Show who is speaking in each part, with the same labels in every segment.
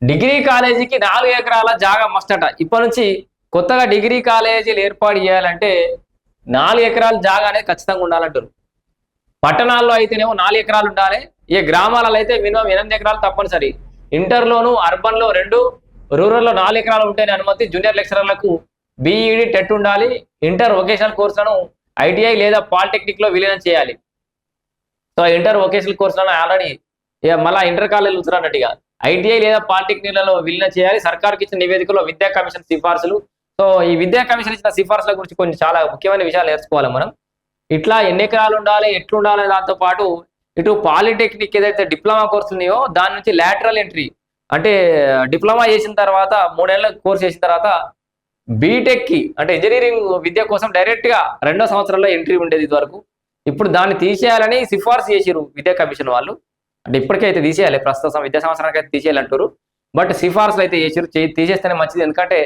Speaker 1: Degree కాలేజీకి 4 ఎకరాల జాగా మస్తట. ఇప్పటి నుంచి కొత్తగా డిగ్రీ కాలేజీలు ఏర్పాటు చేయాలంటే 4 ఎకరాల జాగా అనేది ఖచ్చితంగా ఉండాలంటారు. పట్టణాల్లో అయితేనేమో 4 ఎకరాలు ఉండాలి. ఈ గ్రామాలలో అయితే మినిమం 8 ఎకరాలు తప్పనిసరి. ఇంటర్లోను అర్బన్లో 2, రూరల్లో 4 ఎకరాలు ఉంటేనే అనుమతి. జూనియర్ లెక్చరర్లకు బీఈడి టెట్ ఉండాలి. ఇంటర్ వొకేషనల్ కోర్సులను ఐటీఐ లేదా పాలిటెక్నిక్ లో విలీనం చేయాలి. సో ఇంటర్ వొకేషనల్ కోర్సులను ఆల్రెడీ మళ్ళీ ఇంటర్ కాలేజీలు ఉంచుతున్నట్టుగా ఐటీఐ లేదా పాలిటెక్నిక్లలో విలీనం చేయాలి. సర్కారుకి ఇచ్చిన నివేదికలో విద్యా కమిషన్ సిఫార్సులు. సో ఈ విద్యా కమిషన్ ఇచ్చిన సిఫార్సుల గురించి కొన్ని చాలా ముఖ్యమైన విషయాలు నేర్చుకోవాలి మనం. ఇట్లా ఎన్ని ఎకరాలు ఉండాలి, ఎట్లుండాలి, దాంతో పాటు ఇటు పాలిటెక్నిక్ ఏదైతే డిప్లొమా కోర్సులు ఉన్నాయో దాని నుంచి లాటరల్ ఎంట్రీ అంటే డిప్లొమా చేసిన తర్వాత 3 ఏళ్ల కోర్సు చేసిన తర్వాత బీటెక్ కి అంటే ఇంజనీరింగ్ విద్య కోసం డైరెక్ట్ గా 2వ సంవత్సరంలో ఎంట్రీ ఉండేది ఇది వరకు. ఇప్పుడు దాన్ని తీసేయాలని సిఫార్సు చేసిరు విద్యా కమిషన్ వాళ్ళు. అంటే ఇప్పటికైతే తీసేయాలి, ప్రస్తుత విద్యా సంవత్సరానికి అయితే తీసేయాలంటారు. బట్ సిఫార్సులు అయితే చేసిరు, తీసేస్తేనే మంచిది. ఎందుకంటే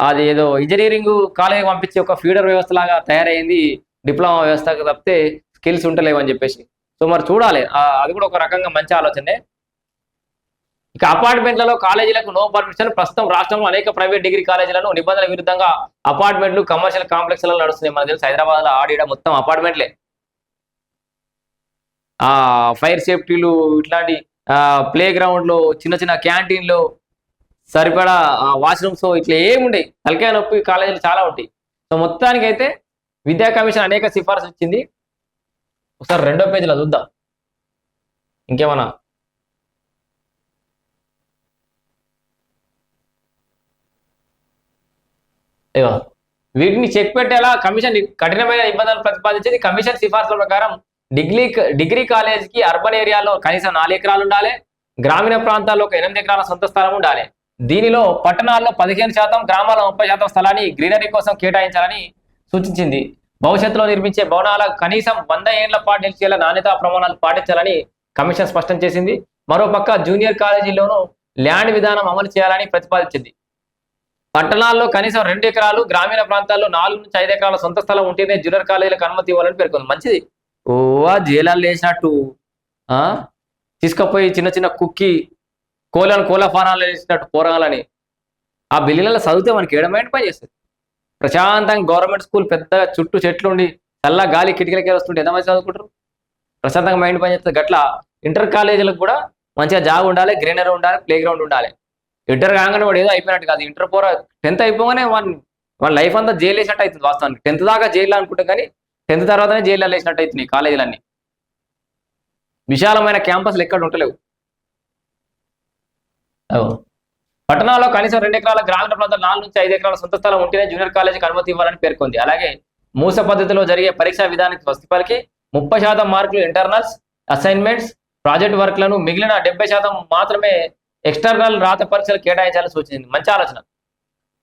Speaker 1: అది ఏదో ఇంజనీరింగ్ కాలేజీ పంపించి ఒక ఫీడర్ వ్యవస్థ లాగా తయారైంది డిప్లొమా వ్యవస్థ తప్పితే స్కిల్స్ ఉంటలేవు అని చెప్పేసి. సో మరి చూడాలి, అది కూడా ఒక రకంగా మంచి ఆలోచనే. ఇక అపార్ట్మెంట్లలో కాలేజీలకు నో పర్మిషన్. ప్రస్తుతం రాష్ట్రంలో అనేక ప్రైవేట్ డిగ్రీ కాలేజీలను నిబంధనల విరుద్ధంగా అపార్ట్మెంట్లు కమర్షియల్ కాంప్లెక్స్లలో నడుస్తున్నాయి. మనకు తెలుసు హైదరాబాద్ లో ఆడిడ మొత్తం అపార్ట్మెంట్లే. ఫైర్ సేఫ్టీలు, ఇట్లాంటి ప్లే గ్రౌండ్లు, చిన్న చిన్న క్యాంటీన్లు, సరిపడా వాష్రూమ్స్ ఇట్లా ఏముండయి. తలకాయ నొప్పి కాలేజీలు చాలా ఉంటాయి. సో మొత్తానికి అయితే విద్యా కమిషన్ అనేక సిఫార్సు ఇచ్చింది. ఒకసారి 2వ పేజీలో చూద్దాం ఇంకేమన్నా. వీటిని చెక్ పెట్టేలా కమిషన్ కఠినమైన నిబంధనలు ప్రతిపాదించింది. కమిషన్ సిఫార్సుల ప్రకారం డిగ్రీ కాలేజీకి అర్బన్ ఏరియాలో కనీసం 4 ఎకరాలు ఉండాలి. గ్రామీణ ప్రాంతాల్లో ఒక 8 ఎకరాల సొంత స్థలం ఉండాలి. దీనిలో పట్టణాల్లో 15%, గ్రామాల్లో 30% స్థలాన్ని గ్రీనరీ కోసం కేటాయించాలని సూచించింది. భవిష్యత్తులో నిర్మించే భవనాల కనీసం 100 ఏళ్ల పాటు నిలిచేలా నాణ్యతా ప్రమాణాలు పాటించాలని కమిషన్ స్పష్టం చేసింది. మరోపక్క జూనియర్ కాలేజీల్లోనూ ల్యాండ్ విధానం అమలు చేయాలని ప్రతిపాదించింది. పట్టణాల్లో కనీసం 2 ఎకరాలు, గ్రామీణ ప్రాంతాల్లో 4 నుంచి 5 ఎకరాల సొంత స్థలం ఉంటేనే జూనియర్ కాలేజీలకు అనుమతి ఇవ్వాలని పేర్కొంది. మంచిది. జైలాలు వేసినట్టు తీసుకుపోయి చిన్న చిన్న కుక్కి కోళ్ళ ఫానాలు వేసినట్టు పోరాలని ఆ బిల్లులలో చదివితే మనకి ఏడమైండ్ పని చేస్తుంది. ప్రశాంతంగా గవర్నమెంట్ స్కూల్ పెద్దగా చుట్టూ చెట్లు ఉండి చల్ల గాలి కిటికీలకే వస్తుంటే ఎంతమంది చదువుకుంటారు? ప్రశాంతంగా మైండ్ పని చేస్తుంది. గట్లా ఇంటర్ కాలేజీలకు కూడా మంచిగా జాగ్ ఉండాలి, గ్రీనరీ ఉండాలి, ప్లే గ్రౌండ్ ఉండాలి. ఇంటర్ కాగానే వాడు ఏదో అయిపోయినట్టు కాదు. ఇంటర్ 10th అయిపోగానే వాళ్ళ లైఫ్ అంతా జైలు వేసినట్టు అవుతుంది. వాస్తవానికి 10th దాకా జైలు అనుకుంటాం, కానీ 10th తర్వాతనే జైల్లో వేసినట్టు అవుతున్నాయి కాలేజీలన్నీ. విశాలమైన క్యాంపస్లు ఎక్కడ ఉండలేవు. పట్టణాల్లో కనీసం 2 ఎకరాల, గ్రామీణ ప్రాంతాలు 4 నుంచి 5 ఎకరాల సొంత స్థలం ఉంటేనే జూనియర్ కాలేజీకి అనుమతి ఇవ్వాలని పేర్కొంది. అలాగే మూస పద్ధతిలో జరిగే పరీక్షా విధానానికి స్వస్తి పలికి 30% మార్కులు ఇంటర్నల్స్, అసైన్మెంట్స్, ప్రాజెక్ట్ వర్క్లను, మిగిలిన 70% మాత్రమే ఎక్స్టర్నల్ రాత పరీక్షలు కేటాయించాలని సూచించింది. మంచి ఆలోచన.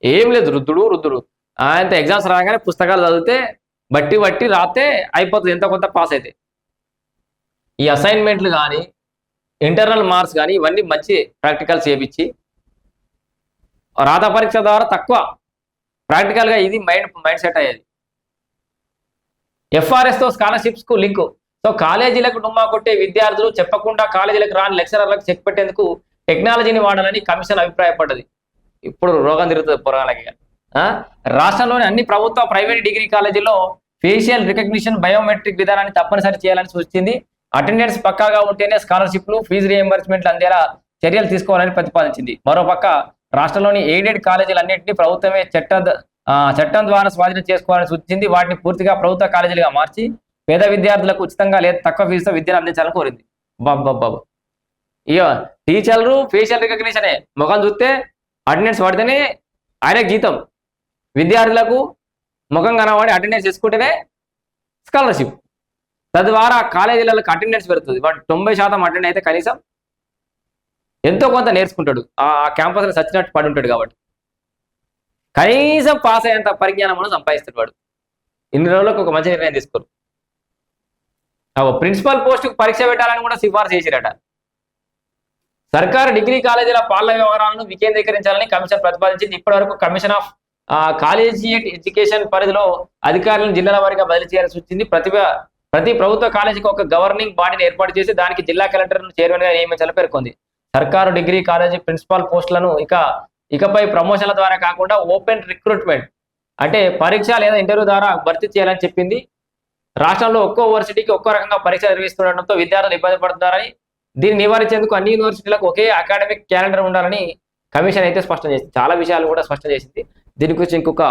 Speaker 1: ఏం లేదు, రుద్దుడు ఆయనతో ఎగ్జామ్స్ రాగానే పుస్తకాలు చదివితే బట్టి రాస్తే అయిపోతుంది, ఎంత కొంత పాస్ అయితే. ఈ అసైన్మెంట్లు కానీ, ఇంటర్నల్ మార్క్స్ కానీ ఇవన్నీ మంచి ప్రాక్టికల్స్ చేయించి రాత పరీక్ష ద్వారా తక్కువ ప్రాక్టికల్గా ఇది మైండ్ సెట్ అయ్యేది. ఎఫ్ఆర్ఎస్తో స్కాలర్షిప్స్ కు లింకు. సో కాలేజీలకు డుమ్మా కొట్టే విద్యార్థులు చెప్పకుండా కాలేజీలకు రాని లెక్చరర్లకు చెక్ పెట్టేందుకు టెక్నాలజీని వాడాలని కమిషన్ అభిప్రాయపడ్డది. ఇప్పుడు రోగం తిరుగుతుంది పొరగాలకి. రాష్ట్రంలోని అన్ని ప్రభుత్వ, ప్రైవేట్ డిగ్రీ కాలేజీల్లో ఫేషియల్ రికగ్నిషన్, బయోమెట్రిక్ విధానాన్ని తప్పనిసరి చేయాలని సూచించింది. అటెండెన్స్ పక్కాగా ఉంటేనే స్కాలర్షిప్లు, ఫీజు రియంబర్స్మెంట్లు అందేలా చర్యలు తీసుకోవాలని ప్రతిపాదించింది. మరోపక్క రాష్ట్రంలోని ఎయిడెడ్ కాలేజీలన్నింటినీ ప్రభుత్వమే చట్టం ద్వారా స్వాధీనం చేసుకోవాలని సూచించింది. వాటిని పూర్తిగా ప్రభుత్వ కాలేజీలుగా మార్చి పేద విద్యార్థులకు ఉచితంగా లేదా తక్కువ ఫీజుతో విద్యను అందించాలని కోరింది. బాబా ఇక టీచర్లు ఫేషియల్ రికగ్నిషనే, ముఖం చూస్తే అటెండెన్స్ పడితేనే ఆయనకు జీతం. విద్యార్థులకు ముఖం కనబడి అటెండెన్స్ చేసుకుంటేనే స్కాలర్షిప్. తద్వారా కాలేజీలకు అటెండెన్స్ పెరుగుతుంది. వాడు 90% అటెండ్ అయితే కనీసం ఎంతో కొంత నేర్చుకుంటాడు. ఆ క్యాంపస్లో సచ్చినట్టు పడి ఉంటాడు కాబట్టి కనీసం పాస్ అయ్యేంత పరిజ్ఞానం మనం సంపాదిస్తాడు వాడు. ఇన్ని రోజులకు ఒక మంచి నిర్ణయం తీసుకోరు. ప్రిన్సిపల్ పోస్టుకు పరీక్ష పెట్టాలని కూడా సిఫార్సు చేసిరట. సర్కారు డిగ్రీ కాలేజీల పాలన వ్యవహారాలను వికేంద్రీకరించాలని కమిషన్ ప్రతిపాదించింది. ఇప్పటి వరకు కమిషన్ ఆఫ్ కాలేజియేట్ ఎడ్యుకేషన్ పరిధిలో అధికారులను జిల్లాల వారీగా బదిలీ చేయాలని సూచించింది. ప్రతి ప్రభుత్వ కాలేజీకి ఒక గవర్నింగ్ బాడీని ఏర్పాటు చేసి దానికి జిల్లా కలెక్టర్ను చైర్మన్ గా నియమించాలని పేర్కొంది. సర్కారు డిగ్రీ కాలేజీ ప్రిన్సిపాల్ పోస్టులను ఇకపై ప్రమోషన్ల ద్వారా కాకుండా ఓపెన్ రిక్రూట్మెంట్ అంటే పరీక్ష లేదా ఇంటర్వ్యూ ద్వారా భర్తీ చేయాలని చెప్పింది. రాష్ట్రంలో ఒక్కో యూనివర్సిటీకి ఒక్కో రకంగా పరీక్ష నిర్వహిస్తుండటంతో విద్యార్థులు ఇబ్బంది పడుతున్నారని, దీన్ని నివారించేందుకు అన్ని యూనివర్సిటీలకు ఒకే అకాడమిక్ క్యాలెండర్ ఉండాలని కమిషన్ అయితే స్పష్టం చేసింది. చాలా విషయాలు కూడా స్పష్టం చేసింది. దీని గురించి ఇంకొక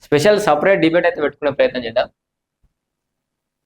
Speaker 1: స్పెషల్ సపరేట్ డిబేట్ అయితే పెట్టుకునే ప్రయత్నం చేద్దాం.